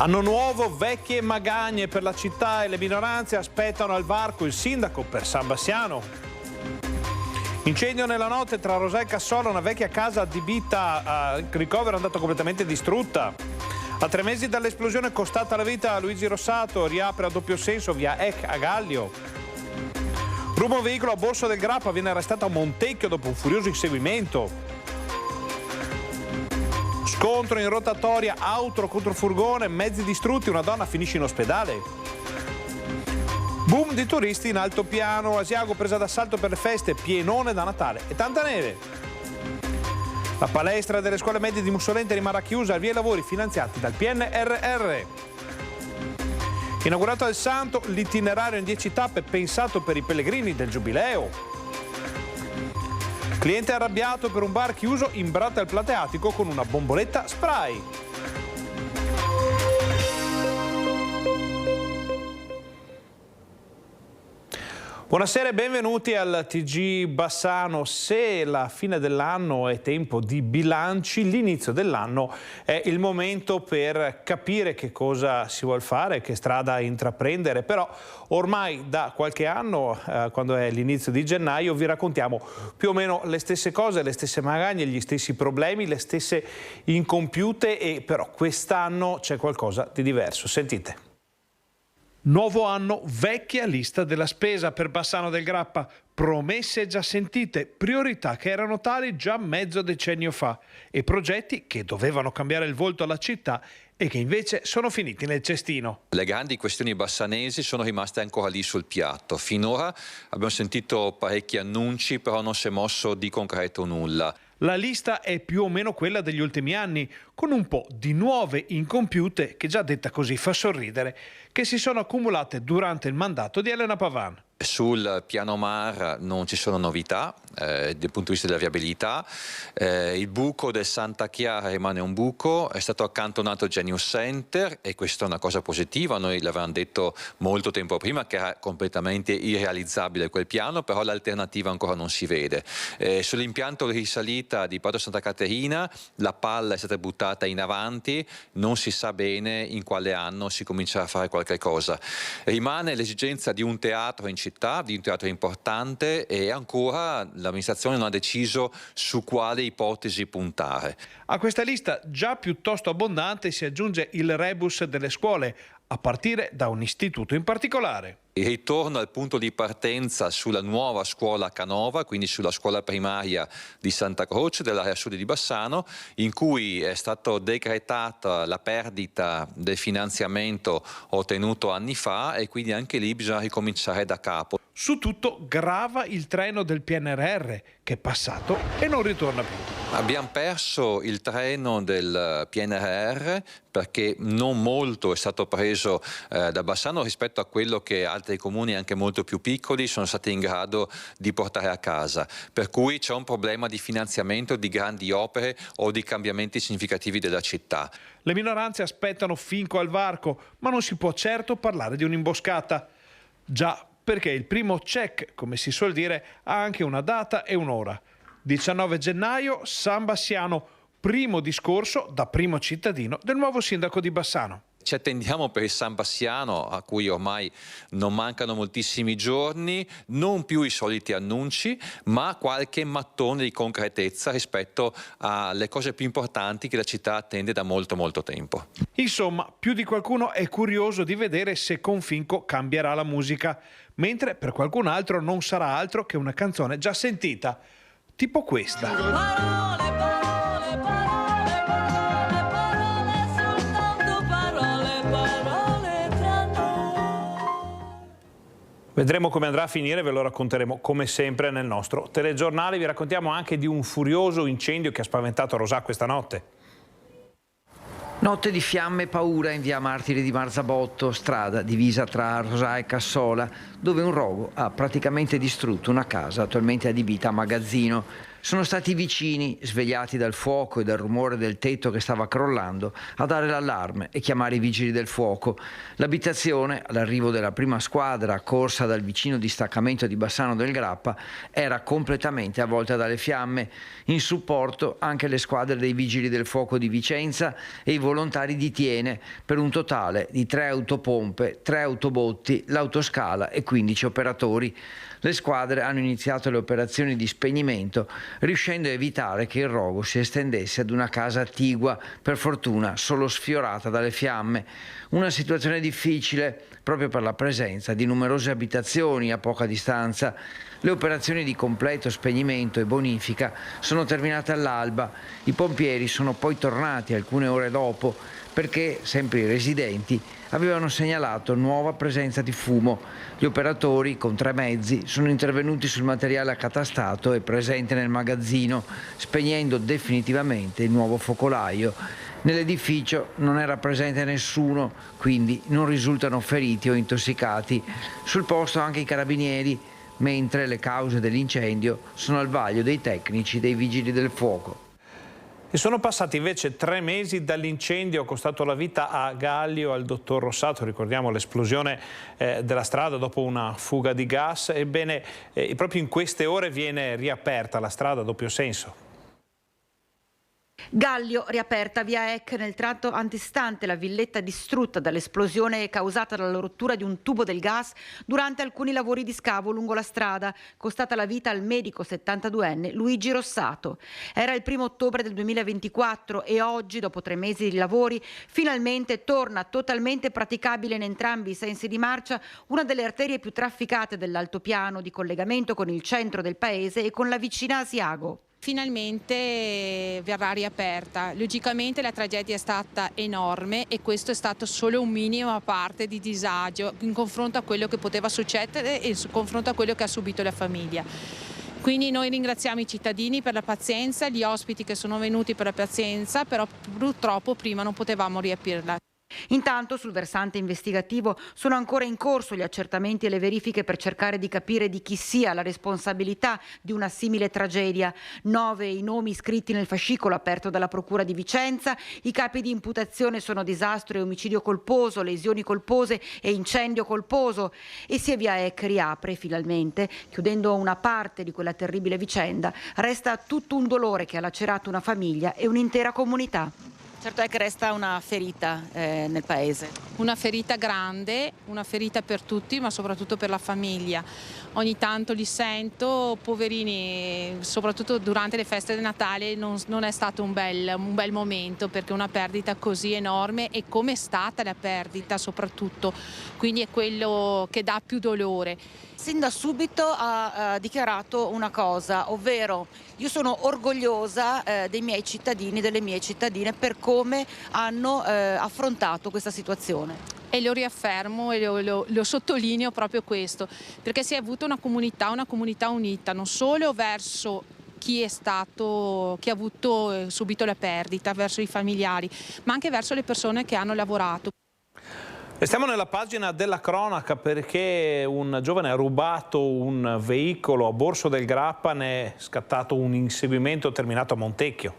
Anno nuovo, vecchie magagne per la città e le minoranze aspettano al varco il sindaco per San Bassiano. Incendio nella notte tra Rosà e Cassola, una vecchia casa adibita a ricovero è andata completamente distrutta. A 3 mesi dall'esplosione costata la vita a Luigi Rossato, riapre a doppio senso via Ec a Gallio. Rubo un veicolo a Borso del Grappa, viene arrestato a Montecchio dopo un furioso inseguimento. Scontro in rotatoria, auto contro furgone, mezzi distrutti, una donna finisce in ospedale. Boom di turisti in altopiano, Asiago presa d'assalto per le feste, pienone da Natale e tanta neve. La palestra delle scuole medie di Mussolente rimarrà chiusa, al via i lavori finanziati dal PNRR. Inaugurato al Santo, l'itinerario in 10 tappe pensato per i pellegrini del Giubileo. Cliente arrabbiato per un bar chiuso, imbratta il plateatico con una bomboletta spray. Buonasera e benvenuti al TG Bassano. Se la fine dell'anno è tempo di bilanci, l'inizio dell'anno è il momento per capire che cosa si vuol fare, che strada intraprendere. Però ormai da qualche anno, quando è l'inizio di gennaio, vi raccontiamo più o meno le stesse cose, le stesse magagne, gli stessi problemi, le stesse incompiute, e però quest'anno c'è qualcosa di diverso. Sentite. Nuovo anno, vecchia lista della spesa per Bassano del Grappa, promesse già sentite, priorità che erano tali già mezzo decennio fa e progetti che dovevano cambiare il volto alla città e che invece sono finiti nel cestino. Le grandi questioni bassanesi sono rimaste ancora lì sul piatto. Finora abbiamo sentito parecchi annunci, però non si è mosso di concreto nulla. La lista è più o meno quella degli ultimi anni, con un po' di nuove incompiute che, già detta così, fa sorridere, che si sono accumulate durante il mandato di Elena Pavan. Sul piano Mar non ci sono novità dal punto di vista della viabilità. Il buco del Santa Chiara rimane un buco, è stato accantonato il Genius Center e questa è una cosa positiva. Noi l'avevamo detto molto tempo prima che era completamente irrealizzabile quel piano, però l'alternativa ancora non si vede. Sull'impianto di risalita di Prato Santa Caterina la palla è stata buttata in avanti, non si sa bene in quale anno si comincerà a fare qualche cosa. Rimane l'esigenza di un teatro in città, di un teatro importante, e ancora l'amministrazione non ha deciso su quale ipotesi puntare. A questa lista già piuttosto abbondante si aggiunge il rebus delle scuole, a partire da un istituto in particolare. Il ritorno al punto di partenza sulla nuova scuola Canova, quindi sulla scuola primaria di Santa Croce dell'area sud di Bassano, in cui è stata decretata la perdita del finanziamento ottenuto anni fa e quindi anche lì bisogna ricominciare da capo. Su tutto grava il treno del PNRR, che è passato e non ritorna più. Abbiamo perso il treno del PNRR perché non molto è stato preso da Bassano rispetto a quello che altri comuni anche molto più piccoli sono stati in grado di portare a casa. Per cui c'è un problema di finanziamento di grandi opere o di cambiamenti significativi della città. Le minoranze aspettano finco al varco, ma non si può certo parlare di un'imboscata. Già, perché il primo check, come si suol dire, ha anche una data e un'ora. 19 gennaio, San Bassiano, primo discorso da primo cittadino del nuovo sindaco di Bassano. Ci attendiamo per il San Bassiano, a cui ormai non mancano moltissimi giorni, non più i soliti annunci, ma qualche mattone di concretezza rispetto alle cose più importanti che la città attende da molto molto tempo. Insomma, più di qualcuno è curioso di vedere se con Finco cambierà la musica, mentre per qualcun altro non sarà altro che una canzone già sentita, tipo questa. Vedremo come andrà a finire, ve lo racconteremo come sempre nel nostro telegiornale. Vi raccontiamo anche di un furioso incendio che ha spaventato Rosà questa notte. Notte di fiamme e paura in via Martiri di Marzabotto, strada divisa tra Rosà e Cassola, dove un rogo ha praticamente distrutto una casa attualmente adibita a magazzino. Sono stati i vicini, svegliati dal fuoco e dal rumore del tetto che stava crollando, a dare l'allarme e chiamare i vigili del fuoco. L'abitazione, all'arrivo della prima squadra accorsa dal vicino distaccamento di Bassano del Grappa, era completamente avvolta dalle fiamme. In supporto anche le squadre dei vigili del fuoco di Vicenza e i volontari di Tiene, per un totale di 3 autopompe, 3 autobotti, l'autoscala e 15 operatori. Le squadre hanno iniziato le operazioni di spegnimento, riuscendo a evitare che il rogo si estendesse ad una casa attigua, per fortuna solo sfiorata dalle fiamme. Una situazione difficile proprio per la presenza di numerose abitazioni a poca distanza. Le operazioni di completo spegnimento e bonifica sono terminate all'alba. I pompieri sono poi tornati alcune ore dopo perché sempre i residenti avevano segnalato nuova presenza di fumo. Gli operatori, con 3 mezzi, sono intervenuti sul materiale accatastato e presente nel magazzino, spegnendo definitivamente il nuovo focolaio. Nell'edificio non era presente nessuno, quindi non risultano feriti o intossicati. Sul posto anche i carabinieri, mentre le cause dell'incendio sono al vaglio dei tecnici dei vigili del fuoco. E sono passati invece 3 mesi dall'incendio costato la vita a Gallio al dottor Rossato. Ricordiamo l'esplosione della strada dopo una fuga di gas. Ebbene, proprio in queste ore viene riaperta la strada a doppio senso. Gallio, riaperta via Eck nel tratto antistante la villetta distrutta dall'esplosione causata dalla rottura di un tubo del gas durante alcuni lavori di scavo lungo la strada, costata la vita al medico 72enne Luigi Rossato. Era il 1° ottobre del 2024 e oggi, dopo 3 mesi di lavori, finalmente torna totalmente praticabile in entrambi i sensi di marcia una delle arterie più trafficate dell'altopiano di collegamento con il centro del paese e con la vicina Asiago. Finalmente verrà riaperta. Logicamente la tragedia è stata enorme e questo è stato solo un minimo parte di disagio in confronto a quello che poteva succedere e in confronto a quello che ha subito la famiglia. Quindi noi ringraziamo i cittadini per la pazienza, gli ospiti che sono venuti per la pazienza, però purtroppo prima non potevamo riaprirla. Intanto sul versante investigativo sono ancora in corso gli accertamenti e le verifiche per cercare di capire di chi sia la responsabilità di una simile tragedia. 9 i nomi iscritti nel fascicolo aperto dalla Procura di Vicenza. I capi di imputazione sono disastro e omicidio colposo, lesioni colpose e incendio colposo. E se via Eck riapre finalmente, chiudendo una parte di quella terribile vicenda, resta tutto un dolore che ha lacerato una famiglia e un'intera comunità. Certo è che resta una ferita nel paese. Una ferita grande, una ferita per tutti, ma soprattutto per la famiglia. Ogni tanto li sento, poverini, soprattutto durante le feste di Natale non è stato un bel momento, perché una perdita così enorme e come è stata la perdita soprattutto, quindi è quello che dà più dolore. Sin da subito ha dichiarato una cosa, ovvero io sono orgogliosa dei miei cittadini, delle mie cittadine per come hanno affrontato questa situazione. E lo riaffermo e lo sottolineo proprio questo, perché si è avuta una comunità unita, non solo verso chi ha subito la perdita, verso i familiari, ma anche verso le persone che hanno lavorato. Restiamo nella pagina della cronaca perché un giovane ha rubato un veicolo a Borso del Grappa, ne è scattato un inseguimento terminato a Montecchio.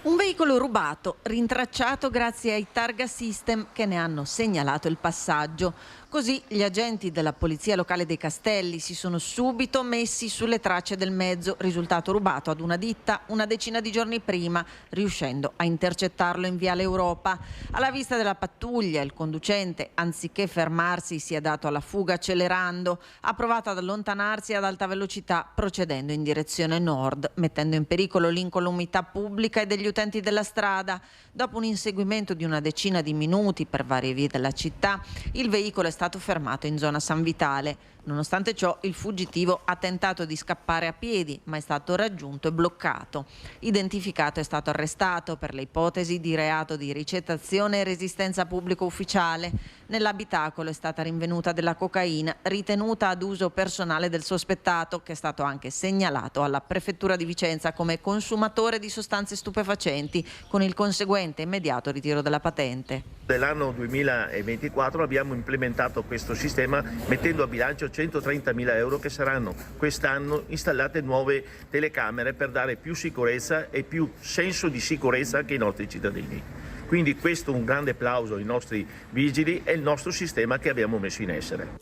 Un veicolo rubato, rintracciato grazie ai targa system che ne hanno segnalato il passaggio. Così gli agenti della Polizia Locale dei Castelli si sono subito messi sulle tracce del mezzo, risultato rubato ad una ditta una decina di giorni prima, riuscendo a intercettarlo in Viale Europa. Alla vista della pattuglia, il conducente, anziché fermarsi, si è dato alla fuga accelerando. Ha provato ad allontanarsi ad alta velocità, procedendo in direzione nord, mettendo in pericolo l'incolumità pubblica e degli utenti della strada. Dopo un inseguimento di una decina di minuti per varie vie della città, il veicolo è stato fermato in zona San Vitale. Nonostante ciò, il fuggitivo ha tentato di scappare a piedi, ma è stato raggiunto e bloccato. Identificato, è stato arrestato per le ipotesi di reato di ricettazione e resistenza pubblico ufficiale. Nell'abitacolo è stata rinvenuta della cocaina ritenuta ad uso personale del sospettato, che è stato anche segnalato alla Prefettura di Vicenza come consumatore di sostanze stupefacenti, con il conseguente immediato ritiro della patente. Nell'anno 2024 abbiamo implementato pensato questo sistema mettendo a bilancio 130.000 euro che saranno quest'anno installate nuove telecamere per dare più sicurezza e più senso di sicurezza anche ai nostri cittadini. Quindi questo un grande applauso ai nostri vigili e il nostro sistema che abbiamo messo in essere.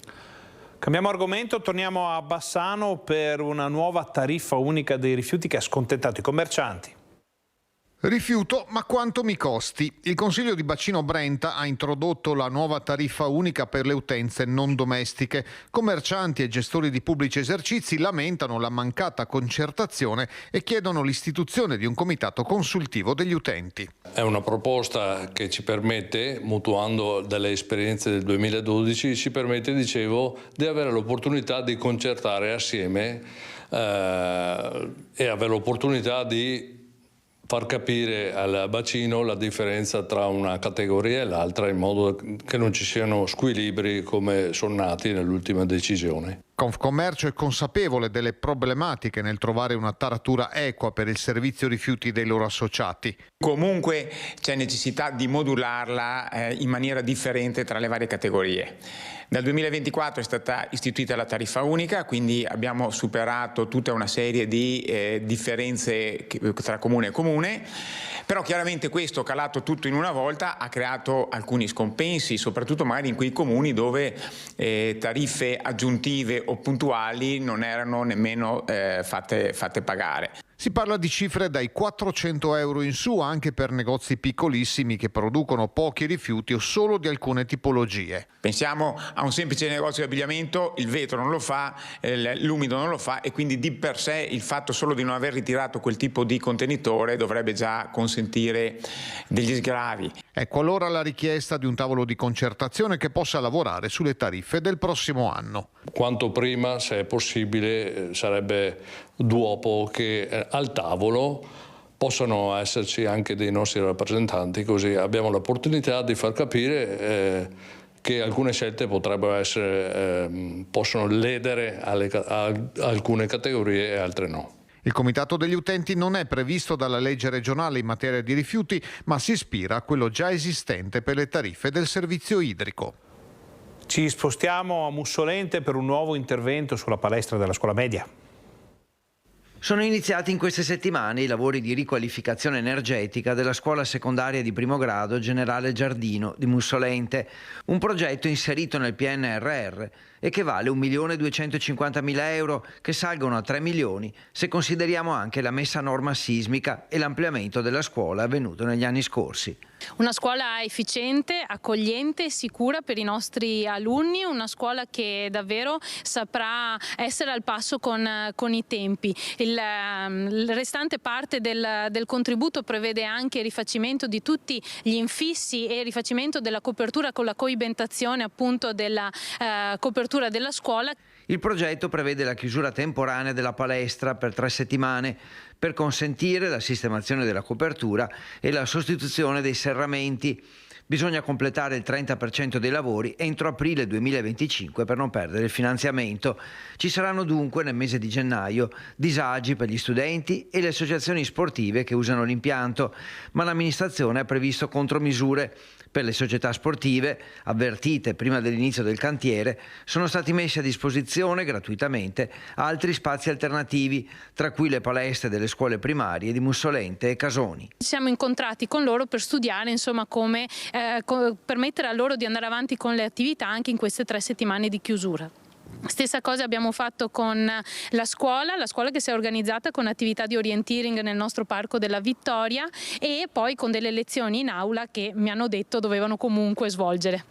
Cambiamo argomento, torniamo a Bassano per una nuova tariffa unica dei rifiuti che ha scontentato i commercianti. Rifiuto, ma quanto mi costi? Il Consiglio di Bacino Brenta ha introdotto la nuova tariffa unica per le utenze non domestiche. Commercianti e gestori di pubblici esercizi lamentano la mancata concertazione e chiedono l'istituzione di un comitato consultivo degli utenti. È una proposta che ci permette, mutuando dalle esperienze del 2012, ci permette, dicevo, di avere l'opportunità di concertare assieme e avere l'opportunità di far capire al bacino la differenza tra una categoria e l'altra in modo che non ci siano squilibri come sono nati nell'ultima decisione. Confcommercio è consapevole delle problematiche nel trovare una taratura equa per il servizio rifiuti dei loro associati. Comunque c'è necessità di modularla in maniera differente tra le varie categorie. Dal 2024 è stata istituita la tariffa unica, quindi abbiamo superato tutta una serie di differenze tra comune e comune, però chiaramente questo, calato tutto in una volta, ha creato alcuni scompensi, soprattutto magari in quei comuni dove tariffe aggiuntive o puntuali non erano nemmeno fatte pagare. Si parla di cifre dai 400 euro in su anche per negozi piccolissimi che producono pochi rifiuti o solo di alcune tipologie. Pensiamo a un semplice negozio di abbigliamento, il vetro non lo fa, l'umido non lo fa e quindi di per sé il fatto solo di non aver ritirato quel tipo di contenitore dovrebbe già consentire degli sgravi. Ecco allora la richiesta di un tavolo di concertazione che possa lavorare sulle tariffe del prossimo anno. Quanto prima, se è possibile, sarebbe d'uopo che al tavolo possano esserci anche dei nostri rappresentanti, così abbiamo l'opportunità di far capire che alcune scelte potrebbero essere, possono ledere alcune categorie e altre no. Il Comitato degli Utenti non è previsto dalla legge regionale in materia di rifiuti, ma si ispira a quello già esistente per le tariffe del servizio idrico. Ci spostiamo a Mussolente per un nuovo intervento sulla palestra della scuola media. Sono iniziati in queste settimane i lavori di riqualificazione energetica della scuola secondaria di primo grado Generale Giardino di Mussolente, un progetto inserito nel PNRR e che vale 1.250.000 euro che salgono a 3 milioni se consideriamo anche la messa a norma sismica e l'ampliamento della scuola avvenuto negli anni scorsi. Una scuola efficiente, accogliente e sicura per i nostri alunni, una scuola che davvero saprà essere al passo con i tempi. Il restante parte del contributo prevede anche il rifacimento di tutti gli infissi e il rifacimento della copertura con la coibentazione appunto della copertura della scuola. Il progetto prevede la chiusura temporanea della palestra per 3 settimane per consentire la sistemazione della copertura e la sostituzione dei serramenti. Bisogna completare il 30% dei lavori entro aprile 2025 per non perdere il finanziamento. Ci saranno dunque nel mese di gennaio disagi per gli studenti e le associazioni sportive che usano l'impianto, ma l'amministrazione ha previsto contromisure. Per le società sportive, avvertite prima dell'inizio del cantiere, sono stati messi a disposizione gratuitamente altri spazi alternativi, tra cui le palestre delle scuole primarie di Mussolente e Casoni. Siamo incontrati con loro per studiare insomma come permettere a loro di andare avanti con le attività anche in queste 3 settimane di chiusura. Stessa cosa abbiamo fatto con la scuola che si è organizzata con attività di orienteering nel nostro parco della Vittoria e poi con delle lezioni in aula che mi hanno detto dovevano comunque svolgere.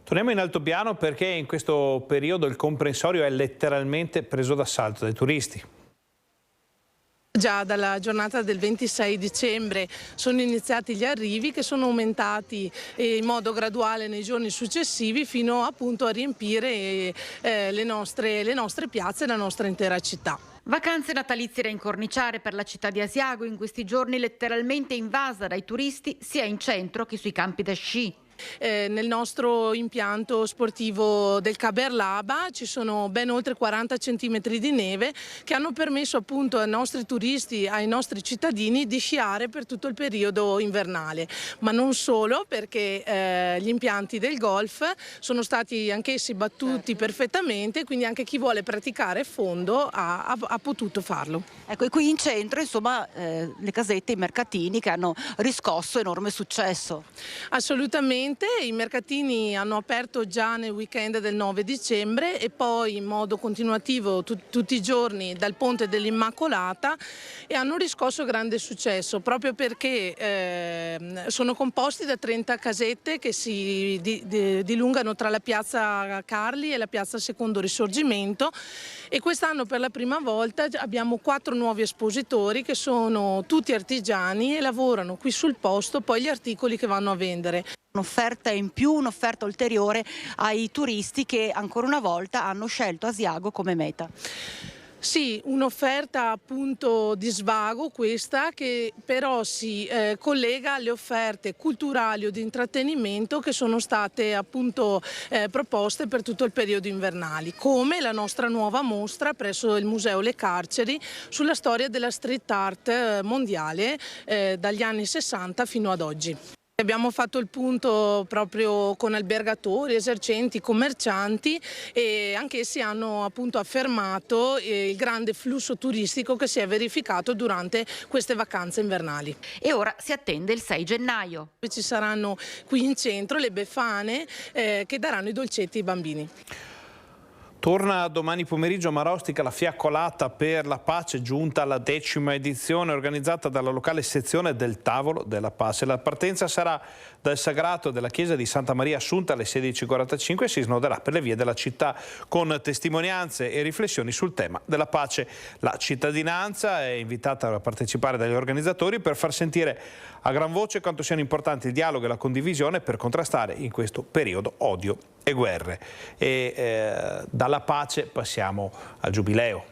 Torniamo in altopiano perché in questo periodo il comprensorio è letteralmente preso d'assalto dai turisti. Già dalla giornata del 26 dicembre sono iniziati gli arrivi che sono aumentati in modo graduale nei giorni successivi fino appunto a riempire le nostre piazze e la nostra intera città. Vacanze natalizie da incorniciare per la città di Asiago, in questi giorni letteralmente invasa dai turisti sia in centro che sui campi da sci. Nel nostro impianto sportivo del Caberlaba ci sono ben oltre 40 centimetri di neve che hanno permesso appunto ai nostri turisti, ai nostri cittadini di sciare per tutto il periodo invernale, ma non solo, perché gli impianti del golf sono stati anch'essi battuti perfettamente, quindi anche chi vuole praticare fondo ha potuto farlo. Ecco, e qui in centro insomma le casette, i mercatini che hanno riscosso enorme successo. Assolutamente, i mercatini hanno aperto già nel weekend del 9 dicembre e poi in modo continuativo tutti i giorni dal Ponte dell'Immacolata e hanno riscosso grande successo proprio perché sono composti da 30 casette che si dilungano tra la piazza Carli e la piazza Secondo Risorgimento e quest'anno per la prima volta abbiamo 4 nuovi espositori che sono tutti artigiani e lavorano qui sul posto poi gli articoli che vanno a vendere. Un'offerta in più, un'offerta ulteriore ai turisti che ancora una volta hanno scelto Asiago come meta. Sì, un'offerta appunto di svago questa che però si collega alle offerte culturali o di intrattenimento che sono state appunto proposte per tutto il periodo invernale, come la nostra nuova mostra presso il Museo Le Carceri sulla storia della street art mondiale dagli anni 60 fino ad oggi. Abbiamo fatto il punto proprio con albergatori, esercenti, commercianti e anch'essi hanno appunto affermato il grande flusso turistico che si è verificato durante queste vacanze invernali. E ora si attende il 6 gennaio. Ci saranno qui in centro le Befane che daranno i dolcetti ai bambini. Torna domani pomeriggio a Marostica la fiaccolata per la pace giunta alla 10ª edizione organizzata dalla locale sezione del Tavolo della Pace. La partenza sarà dal sagrato della chiesa di Santa Maria Assunta alle 16:45 e si snoderà per le vie della città con testimonianze e riflessioni sul tema della pace. La cittadinanza è invitata a partecipare dagli organizzatori per far sentire a gran voce quanto siano importanti il dialogo e la condivisione per contrastare in questo periodo odio e guerre. E dalla pace passiamo al giubileo.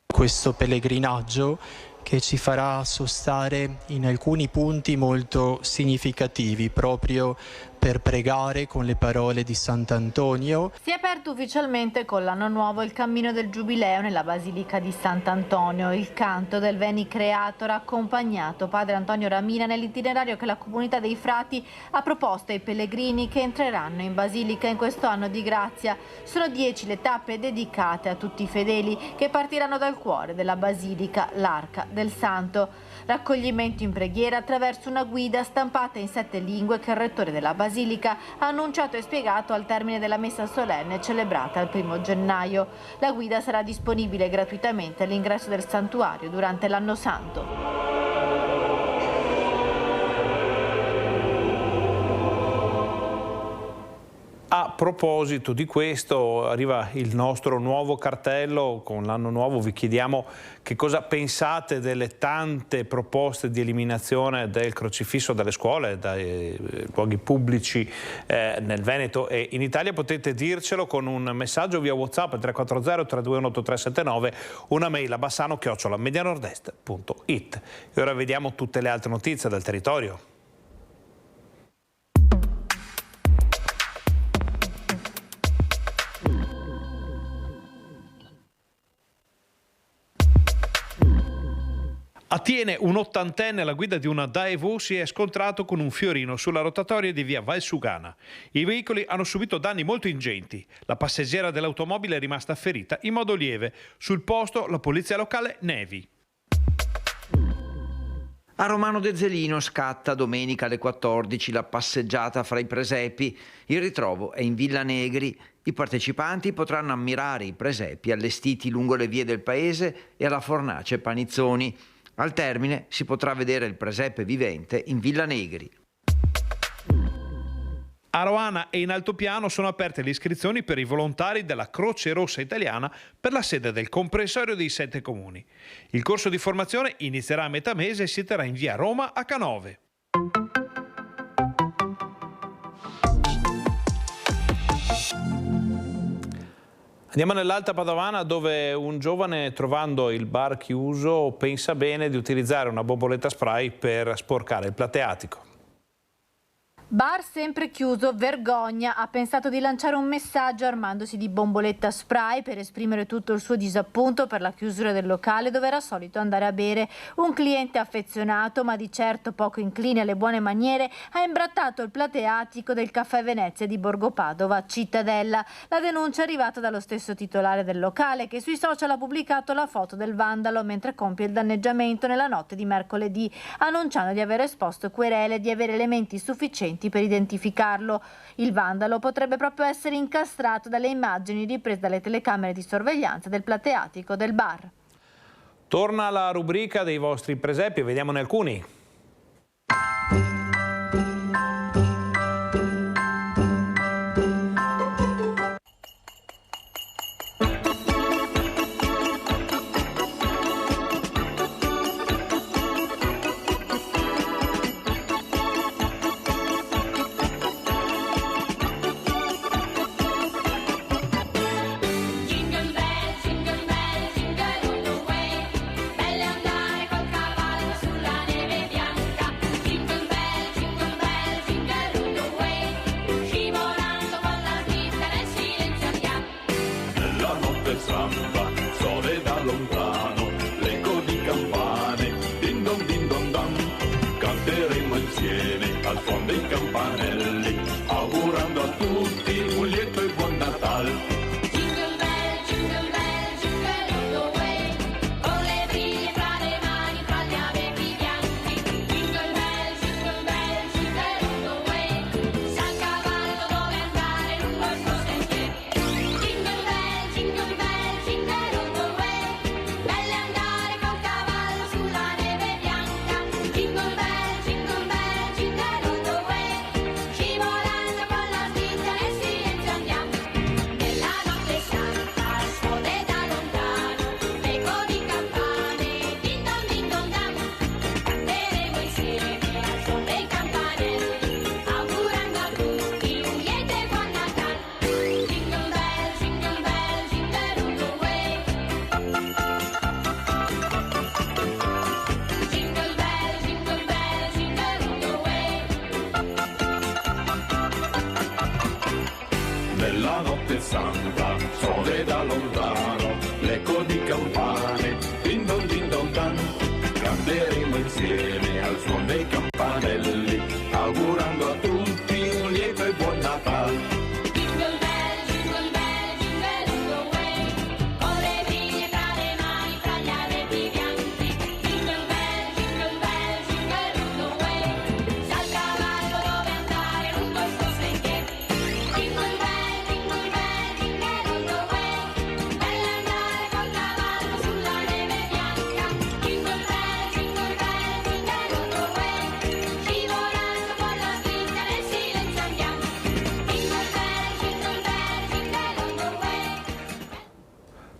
Questo pellegrinaggio che ci farà sostare in alcuni punti molto significativi proprio per pregare con le parole di Sant'Antonio. Si è aperto ufficialmente con l'anno nuovo il cammino del Giubileo nella Basilica di Sant'Antonio. Il canto del Veni Creator ha accompagnato padre Antonio Ramina nell'itinerario che la comunità dei frati ha proposto ai pellegrini che entreranno in Basilica in questo anno di grazia. Sono 10 le tappe dedicate a tutti i fedeli che partiranno dal cuore della Basilica, l'Arca del Santo. Raccoglimento in preghiera attraverso una guida stampata in 7 lingue che il rettore della Basilica ha annunciato e spiegato al termine della messa solenne celebrata il 1° gennaio. La guida sarà disponibile gratuitamente all'ingresso del santuario durante l'anno santo. A proposito di questo, arriva il nostro nuovo cartello. Con l'anno nuovo vi chiediamo che cosa pensate delle tante proposte di eliminazione del crocifisso dalle scuole, dai luoghi pubblici nel Veneto e in Italia. Potete dircelo con un messaggio via WhatsApp 340 321 8379, una mail a bassano@medianordest.it. E ora vediamo tutte le altre notizie dal territorio. A Tiene un 80enne alla guida di una Daewoo si è scontrato con un fiorino sulla rotatoria di via Valsugana. I veicoli hanno subito danni molto ingenti. La passeggera dell'automobile è rimasta ferita in modo lieve. Sul posto la polizia locale Nevi. A Romano de Zelino scatta domenica alle 14 la passeggiata fra i presepi. Il ritrovo è in Villa Negri. I partecipanti potranno ammirare i presepi allestiti lungo le vie del paese e alla fornace Panizzoni. Al termine si potrà vedere il presepe vivente in Villa Negri. A Roana e in Altopiano sono aperte le iscrizioni per i volontari della Croce Rossa Italiana per la sede del comprensorio dei 7 comuni. Il corso di formazione inizierà a metà mese e si terrà in via Roma a Canove. Andiamo nell'Alta Padovana, dove un giovane, trovando il bar chiuso, pensa bene di utilizzare una bomboletta spray per sporcare il plateatico. Bar sempre chiuso, vergogna. Ha pensato di lanciare un messaggio armandosi di bomboletta spray per esprimere tutto il suo disappunto per la chiusura del locale dove era solito andare a bere. Un cliente affezionato, ma di certo poco incline alle buone maniere, ha imbrattato il plateatico del Caffè Venezia di Borgo Padova, Cittadella. La denuncia è arrivata dallo stesso titolare del locale, che sui social ha pubblicato la foto del vandalo mentre compie il danneggiamento nella notte di mercoledì, annunciando di aver esposto querele e di avere elementi sufficienti per identificarlo. Il vandalo potrebbe proprio essere incastrato dalle immagini riprese dalle telecamere di sorveglianza del plateatico del bar. Torna la rubrica dei vostri presepi, vediamone alcuni. Sole da lontano, l'eco di campane, din don dan, canteremo insieme al suon dei campanelli, augurando a tutti un lieto e buon Natale. Jingle bell, jingle all the way, con le briglie fra le mani, fra gli abeti bianchi. Jingle bell, all the way, sa il cavallo dove andare lungo il suo sentiero. Jingle bell, jingle all the way, belle andare col cavallo sulla neve bianca. Jingle bell, all the way, scivolando con la slitta nel silenzio andiamo. Nella notte santa suona da lontano, l'eco di campane, din don dan. Canteremo insieme al suon dei campanelli, augurando a tutti un lieto e buon Natale. Jingle bell, all the way. Jingle bell, all the way. Nella notte santa, sole da lontano, l'eco di campane, din don dan, canteremo insieme al suon dei campanelli, augurando a tutti un lieto e buon Natale. Jingle bell, all the way, con le briglie fra le mani, fra gli abeti bianchi. Jingle bell, all the way, sa il cavallo dove andare lungo il suo sentiero. Jingle bell, all the way, belle andare col cavallo sulla neve bianca. Jingle bell, all the way, scivolando con la slitta nel silenzio andiamo. Jingle bell, all the way.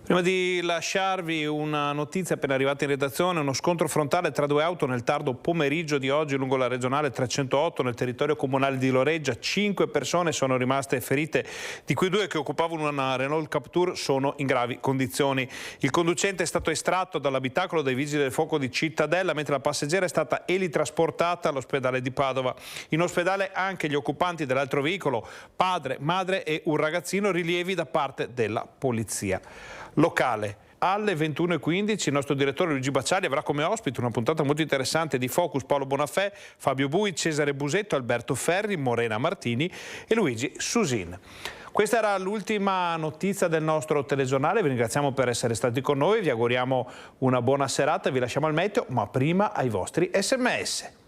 Prima di lasciarvi una notizia appena arrivata in redazione, uno scontro frontale tra due auto nel tardo pomeriggio di oggi lungo la regionale 308 nel territorio comunale di Loreggia. 5 persone sono rimaste ferite, di cui 2 che occupavano una Renault Captur sono in gravi condizioni. Il conducente è stato estratto dall'abitacolo dai vigili del fuoco di Cittadella, mentre la passeggera è stata elitrasportata all'ospedale di Padova. In ospedale anche gli occupanti dell'altro veicolo, padre, madre e un ragazzino, rilievi da parte della polizia locale. Alle 21:15 il nostro direttore Luigi Bacciali avrà come ospite una puntata molto interessante di Focus: Paolo Bonafè, Fabio Bui, Cesare Busetto, Alberto Ferri, Morena Martini e Luigi Susin. Questa era l'ultima notizia del nostro telegiornale, vi ringraziamo per essere stati con noi, vi auguriamo una buona serata, vi lasciamo al meteo, ma prima ai vostri SMS.